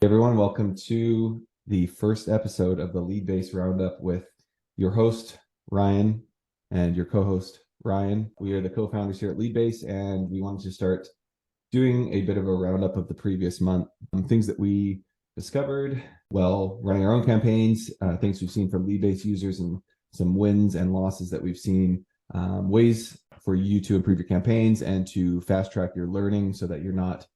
Hey everyone, welcome to the first episode of the Leadbase Roundup with your host, Ryan, and your co-host, Ryan. We are the co-founders here at Leadbase, and we wanted to start doing a bit of a roundup of the previous month, things that we discovered while running our own campaigns, things we've seen from Leadbase users, and some wins and losses that we've seen, ways for you to improve your campaigns and to fast track your learning so that you're not,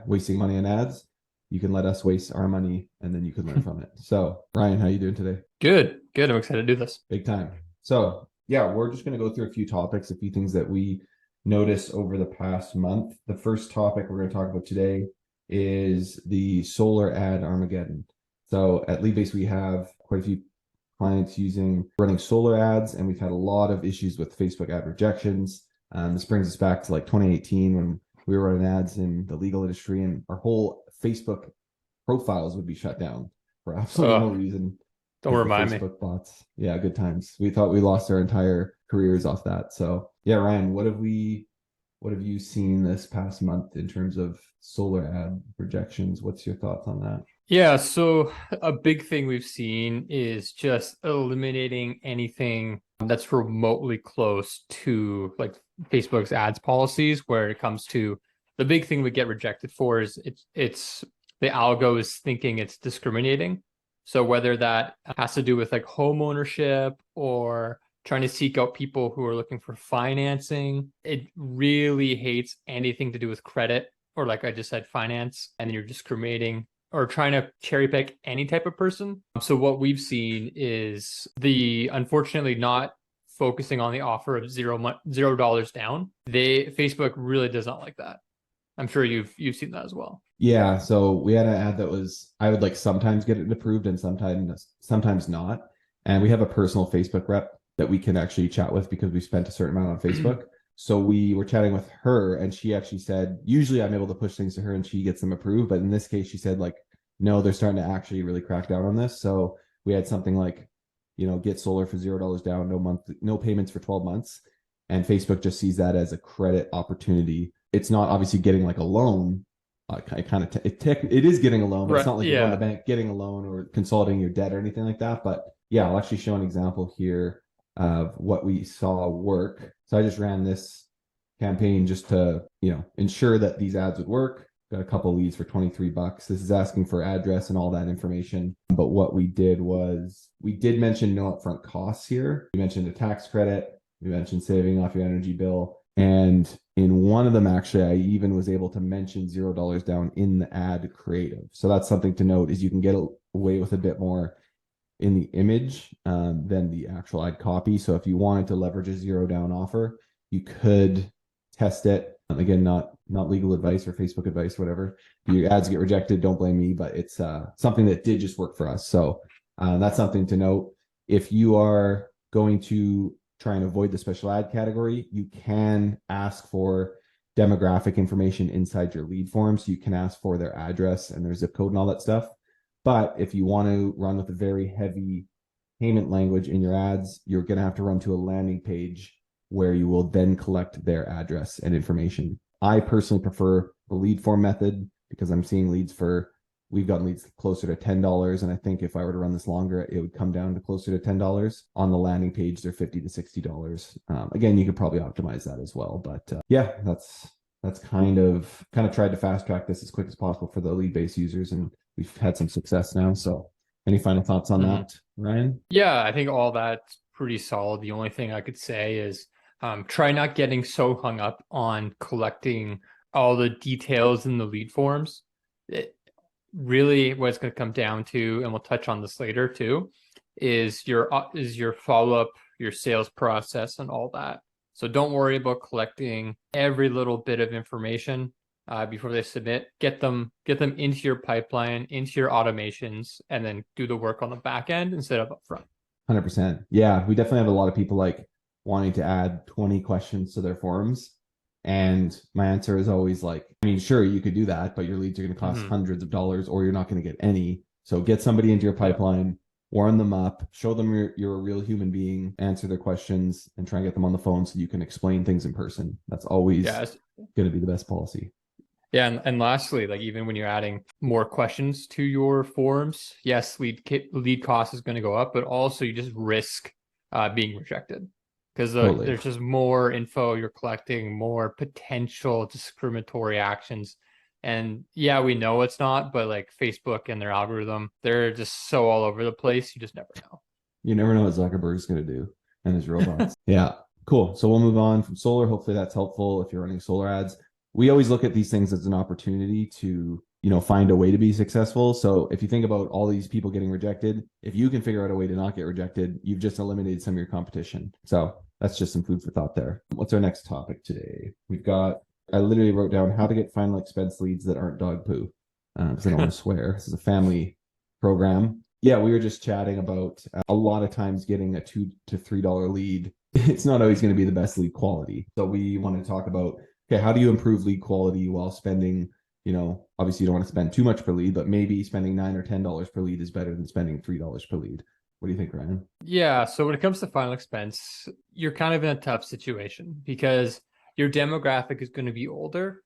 wasting money on ads. You can let us waste our money and then you can learn from it. So Ryan, how you doing today? Good. I'm excited to do this. Big time. So we're just going to go through a few topics, a few things that we noticed over the past month. The first topic we're going to talk about today is the solar ad Armageddon. So at Leadbase, we have quite a few clients running solar ads, and we've had a lot of issues with Facebook ad rejections. This brings us back to like 2018 when we were running ads in the legal industry, and our whole Facebook profiles would be shut down for absolutely no reason. Don't remind me. Facebook bots. Yeah, good times. We thought we lost our entire careers off that. So Ryan, what have you seen this past month in terms of solar ad rejections? What's your thoughts on that? Yeah, so a big thing we've seen is just eliminating anything that's remotely close to like Facebook's ads policies, where it comes to the big thing we get rejected for is it's the algo is thinking it's discriminating. So whether that has to do with like home ownership or trying to seek out people who are looking for financing, it really hates anything to do with credit or, like I just said, finance, and you're discriminating or trying to cherry pick any type of person. So what we've seen is unfortunately not focusing on the offer of $0 down. Facebook really does not like that. I'm sure you've seen that as well. Yeah, so we had an ad that was, I would like sometimes get it approved and sometimes not. And we have a personal Facebook rep that we can actually chat with because we spent a certain amount on Facebook. So we were chatting with her, and she actually said, usually I'm able to push things to her and she gets them approved. But in this case, she said, like, no, they're starting to actually really crack down on this. So we had something like, get solar for $0 down, no payments for 12 months. And Facebook just sees that as a credit opportunity. It's not obviously getting like a loan. It is getting a loan, but it's not like you're going to the bank getting a loan or consolidating your debt or anything like that. But I'll actually show an example here of what we saw work. So I just ran this campaign just to, ensure that these ads would work. Got a couple leads for $23. This is asking for address and all that information. But what we did was we did mention no upfront costs here. We mentioned a tax credit. We mentioned saving off your energy bill. And in one of them, actually, I even was able to mention $0 down in the ad creative. So that's something to note, is you can get away with a bit more in the image than the actual ad copy. So if you wanted to leverage a $0 down offer, you could test it. Again, not legal advice or Facebook advice, whatever. If your ads get rejected, don't blame me, but it's something that did just work for us. So that's something to note. If you are going to try and avoid the special ad category, you can ask for demographic information inside your lead form. So you can ask for their address and their zip code and all that stuff. But if you want to run with a very heavy payment language in your ads, you're going to have to run to a landing page where you will then collect their address and information. I personally prefer the lead form method because I'm seeing we've gotten leads closer to $10. And I think if I were to run this longer, it would come down to closer to $10. On the landing page, they're $50 to $60. Again, you could probably optimize that as well. But that's kind of tried to fast track this as quick as possible for the Leadbase users. And we've had some success now. So any final thoughts on that, Ryan? Yeah, I think all that's pretty solid. The only thing I could say is try not getting so hung up on collecting all the details in the lead forms. Really what it's going to come down to, and we'll touch on this later too, is your follow-up, your sales process and all that. So don't worry about collecting every little bit of information before they submit. Get them into your pipeline, into your automations, and then do the work on the back end instead of upfront. 100%. Yeah, we definitely have a lot of people like wanting to add 20 questions to their forms. And my answer is always like, sure, you could do that, but your leads are going to cost hundreds of dollars, or you're not going to get any. So get somebody into your pipeline, warm them up, show them you're a real human being, answer their questions, and try and get them on the phone so you can explain things in person. That's always going to be the best policy. Yeah, and lastly, like even when you're adding more questions to your forms, yes, lead cost is going to go up, but also you just risk being rejected because Totally. there's just more info you're collecting, more potential discriminatory actions. And yeah, we know it's not, but like Facebook and their algorithm, they're just so all over the place. You just never know. You never know what Zuckerberg's going to do and his robots. Yeah, cool. So we'll move on from solar. Hopefully that's helpful if you're running solar ads. We always look at these things as an opportunity to, find a way to be successful. So if you think about all these people getting rejected, if you can figure out a way to not get rejected, you've just eliminated some of your competition. So that's just some food for thought there. What's our next topic today? I literally wrote down how to get final expense leads that aren't dog poo, because I don't want to swear. This is a family program. Yeah, we were just chatting about a lot of times getting a $2 to $3 lead. It's not always going to be the best lead quality. So we want to talk about, okay, how do you improve lead quality while spending, obviously you don't want to spend too much per lead, but maybe spending $9 or $10 per lead is better than spending $3 per lead. What do you think, Ryan? Yeah, so when it comes to final expense, you're kind of in a tough situation because your demographic is going to be older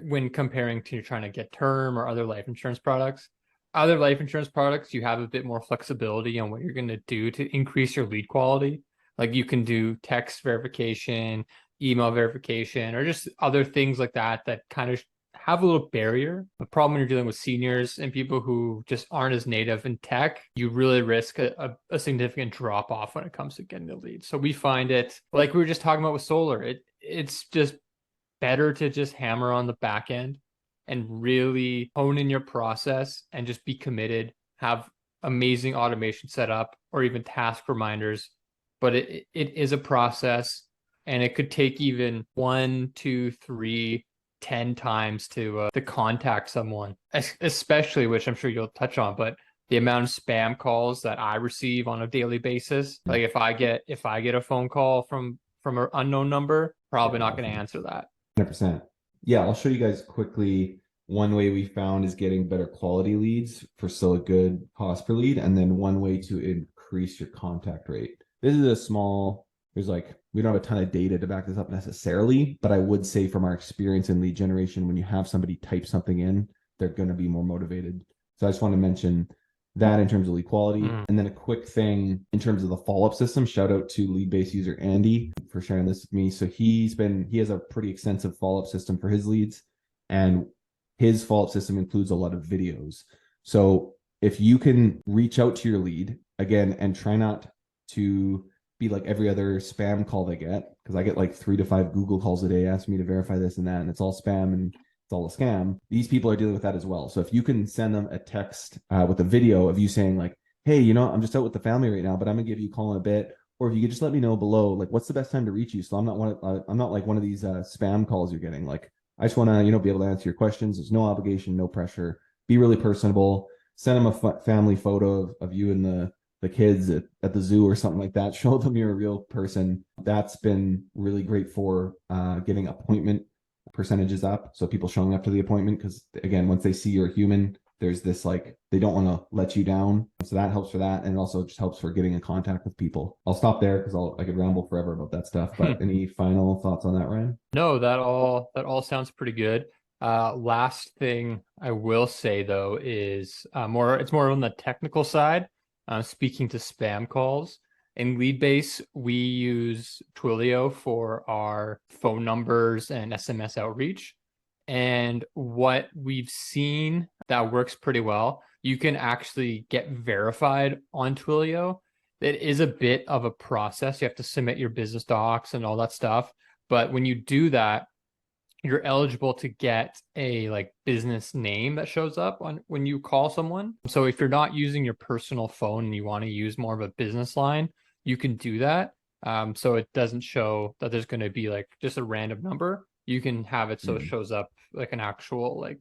when comparing to you're trying to get term or other life insurance products. Other life insurance products, you have a bit more flexibility on what you're going to do to increase your lead quality. Like you can do text verification, email verification, or just other things like that that kind of have a little barrier. The problem when you're dealing with seniors and people who just aren't as native in tech, you really risk a significant drop off when it comes to getting the lead. So we find it like we were just talking about with solar. It's just better to just hammer on the back end and really hone in your process and just be committed, have amazing automation set up or even task reminders. But it is a process and it could take even 1, 2, 3, 10 times to contact someone, especially, which I'm sure you'll touch on, but the amount of spam calls that I receive on a daily basis. Like if I get a phone call from an unknown number, probably not going to answer that. 100%. Yeah, I'll show you guys quickly. One way we found is getting better quality leads for still a good cost per lead. And then one way to increase your contact rate. This is we don't have a ton of data to back this up necessarily, but I would say from our experience in lead generation, when you have somebody type something in, they're going to be more motivated. So I just want to mention that in terms of lead quality. And then a quick thing in terms of the follow-up system, shout out to Leadbase user Andy for sharing this with me. So he has a pretty extensive follow-up system for his leads, and his follow-up system includes a lot of videos. So if you can reach out to your lead again and try not to be like every other spam call they get, because I get like 3 to 5 Google calls a day asking me to verify this and that, and it's all spam and it's all a scam. These people are dealing with that as well. So if you can send them a text with a video of you saying like, hey, I'm just out with the family right now, but I'm gonna give you a call in a bit. Or if you could just let me know below, like, what's the best time to reach you? So I'm not like one of these spam calls you're getting. Like, I just want to, be able to answer your questions. There's no obligation, no pressure. Be really personable. Send them a family photo of you and the kids at the zoo or something like that. Show them you're a real person. That's been really great for getting appointment percentages up. So people showing up to the appointment, because again, once they see you're a human, there's this like, they don't want to let you down. So that helps for that. And it also just helps for getting in contact with people. I'll stop there because I could ramble forever about that stuff. But any final thoughts on that, Ryan? No, that all sounds pretty good. Last thing I will say though is it's more on the technical side. Speaking to spam calls. In Leadbase, we use Twilio for our phone numbers and SMS outreach. And what we've seen that works pretty well, you can actually get verified on Twilio. It is a bit of a process. You have to submit your business docs and all that stuff. But when you do that, you're eligible to get a like business name that shows up on when you call someone. So if you're not using your personal phone and you want to use more of a business line, you can do that. So it doesn't show that there's going to be like just a random number. You can have it so it shows up like an actual like,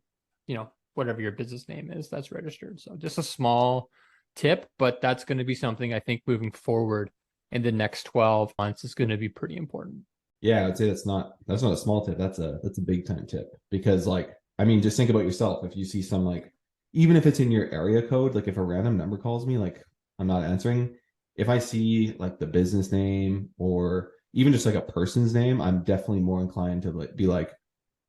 whatever your business name is that's registered. So just a small tip, but that's going to be something I think moving forward in the next 12 months is going to be pretty important. Yeah, I'd say that's not a small tip. That's a big time tip, because just think about yourself. If you see some like, even if it's in your area code, like if a random number calls me, like I'm not answering. If I see like the business name or even just like a person's name, I'm definitely more inclined to be like,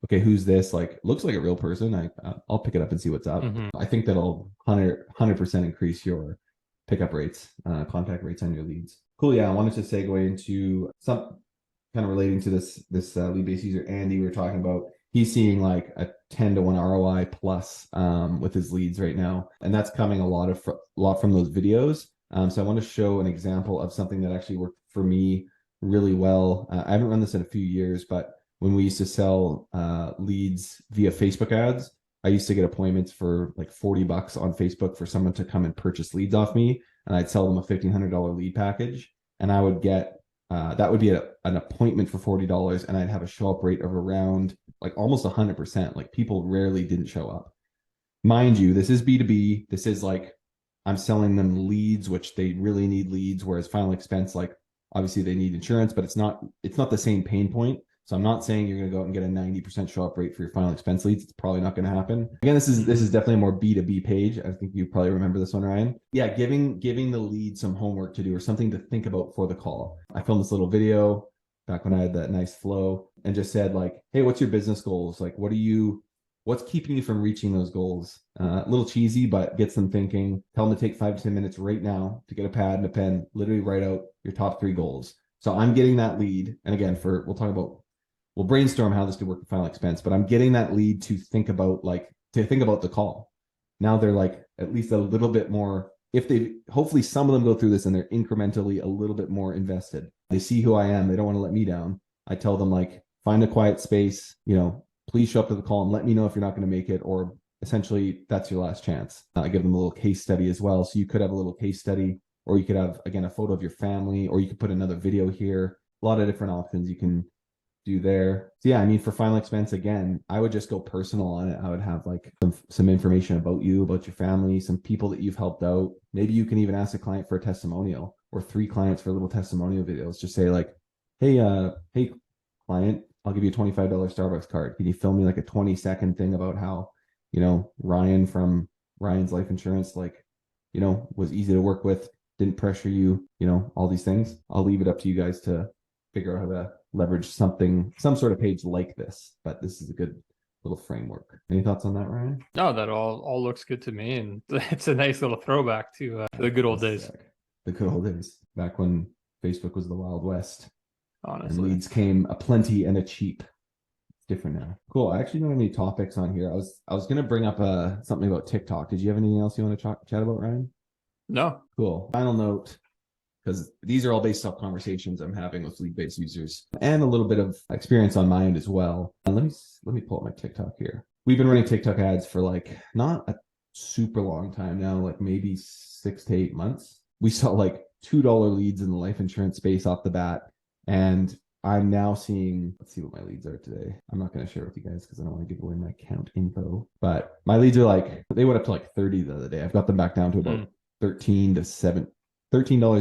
okay, who's this? Like, looks like a real person. I'll pick it up and see what's up. I think that'll 100% increase your pickup rates, contact rates on your leads. Cool. Yeah, I wanted to segue into some kind of relating to this Leadbase user Andy we were talking about. He's seeing like a 10-to-1 ROI plus with his leads right now, and that's coming a lot from those videos. So I want to show an example of something that actually worked for me really well. I haven't run this in a few years, but when we used to sell leads via Facebook ads, I used to get appointments for like $40 on Facebook for someone to come and purchase leads off me, and I'd sell them a $1,500 lead package, and I would get that would be an appointment for $40, and I'd have a show up rate of around like almost 100%. Like people rarely didn't show up. Mind you, this is B2B. This is like I'm selling them leads, which they really need leads, whereas final expense, like obviously they need insurance, but it's not the same pain point. So I'm not saying you're going to go out and get a 90% show up rate for your final expense leads. It's probably not going to happen. Again, this is definitely a more B2B page. I think you probably remember this one, Ryan. Yeah, giving the lead some homework to do or something to think about for the call. I filmed this little video back when I had that nice flow and just said like, hey, what's your business goals? Like, what's keeping you from reaching those goals? A little cheesy, but gets them thinking. Tell them to take 5 to 10 minutes right now to get a pad and a pen, literally write out your top 3 goals. So I'm getting that lead. And again, we'll brainstorm how this could work with final expense, but I'm getting that lead to think about the call. Now they're like at least a little bit more, hopefully some of them go through this and they're incrementally a little bit more invested. They see who I am. They don't want to let me down. I tell them like, find a quiet space, please show up to the call and let me know if you're not going to make it, or essentially that's your last chance. I give them a little case study as well. So you could have a little case study, or you could have, again, a photo of your family, or you could put another video here. A lot of different options you can do there. So yeah, I mean, for final expense, again, I would just go personal on it. I would have like some information about you, about your family, some people that you've helped out. Maybe you can even ask a client for a testimonial, or 3 clients for little testimonial videos. Just say like, hey client, I'll give you a $25 Starbucks card. Can you film me like a 20-second thing about how, Ryan from Ryan's Life Insurance, like, was easy to work with, didn't pressure you, all these things. I'll leave it up to you guys to figure out how to leverage some sort of page like this, but this is a good little framework. Any thoughts on that, Ryan? No, that all looks good to me, and it's a nice little throwback to the good old days. The good old days, back when Facebook was the Wild West. Honestly, and leads came aplenty and a cheap. It's different now. Cool. I actually don't have any topics on here. I was gonna bring up something about TikTok. Did you have anything else you want to chat about, Ryan? No. Cool. Final note, because these are all based off conversations I'm having with Leadbase users and a little bit of experience on my end as well. And let me pull up my TikTok here. We've been running TikTok ads for like not a super long time now, like maybe 6 to 8 months. We saw like $2 leads in the life insurance space off the bat. And I'm now seeing, let's see what my leads are today. I'm not going to share with you guys because I don't want to give away my account info, but my leads are like, they went up to like 30 the other day. I've got them back down to about $13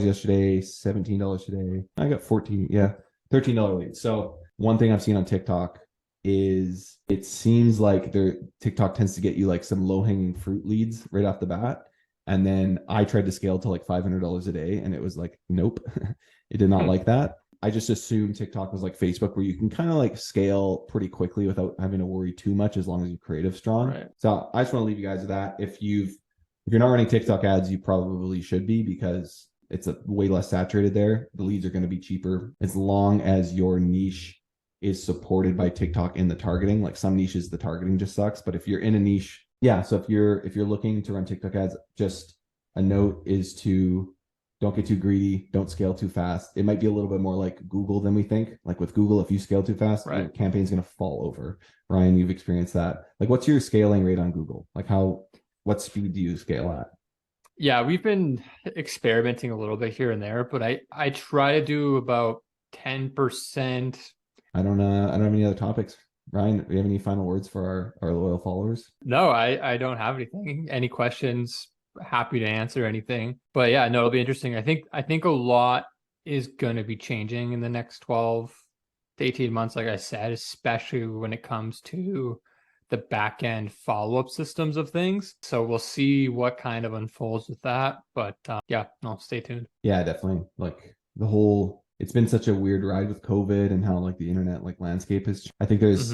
yesterday, $17 today. I got 14. Yeah. $13 leads. So one thing I've seen on TikTok is it seems like TikTok tends to get you like some low hanging fruit leads right off the bat. And then I tried to scale to like $500 a day and it was like, nope, it did not like that. I just assumed TikTok was like Facebook, where you can kind of like scale pretty quickly without having to worry too much as long as you're creative strong. Right. So I just want to leave you guys with that. If you're not running TikTok ads, you probably should be, because it's way less saturated there. The leads are going to be cheaper as long as your niche is supported by TikTok in the targeting. Like some niches, the targeting just sucks. But if you're in a niche, yeah. So if you're looking to run TikTok ads, just a note is to don't get too greedy. Don't scale too fast. It might be a little bit more like Google than we think. Like with Google, if you scale too fast, right, your campaign's going to fall over. Ryan, you've experienced that. Like, what's your scaling rate on Google? Like what speed do you scale at? Yeah, we've been experimenting a little bit here and there, but I try to do about 10%. I don't have any other topics. Ryan, do you have any final words for our loyal followers? No, I don't have anything. Any questions? Happy to answer anything. But yeah, no, it'll be interesting. I think a lot is going to be changing in the next 12 to 18 months, like I said, especially when it comes to the back end follow-up systems of things. So we'll see what kind of unfolds with that. But yeah, no, stay tuned. Yeah, definitely. Like it's been such a weird ride with COVID and how like the internet like landscape is. I think there's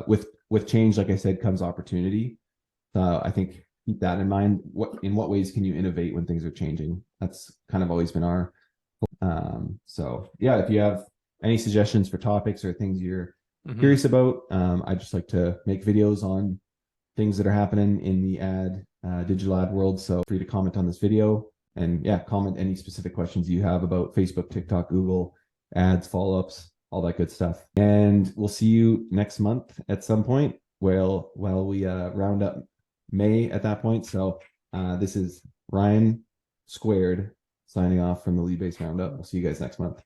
with change, like I said, comes opportunity. So I think keep that in mind. In what ways can you innovate when things are changing? That's kind of always been our. So yeah, if you have any suggestions for topics or things you're curious about, I just like to make videos on things that are happening in the digital ad world. So free to comment on this video, and yeah, comment any specific questions you have about Facebook, TikTok, Google ads, follow-ups, all that good stuff. And we'll see you next month at some point. Well, we round up May at that point. So this is Ryan Squared signing off from the Leadbase Roundup. We'll see you guys next month.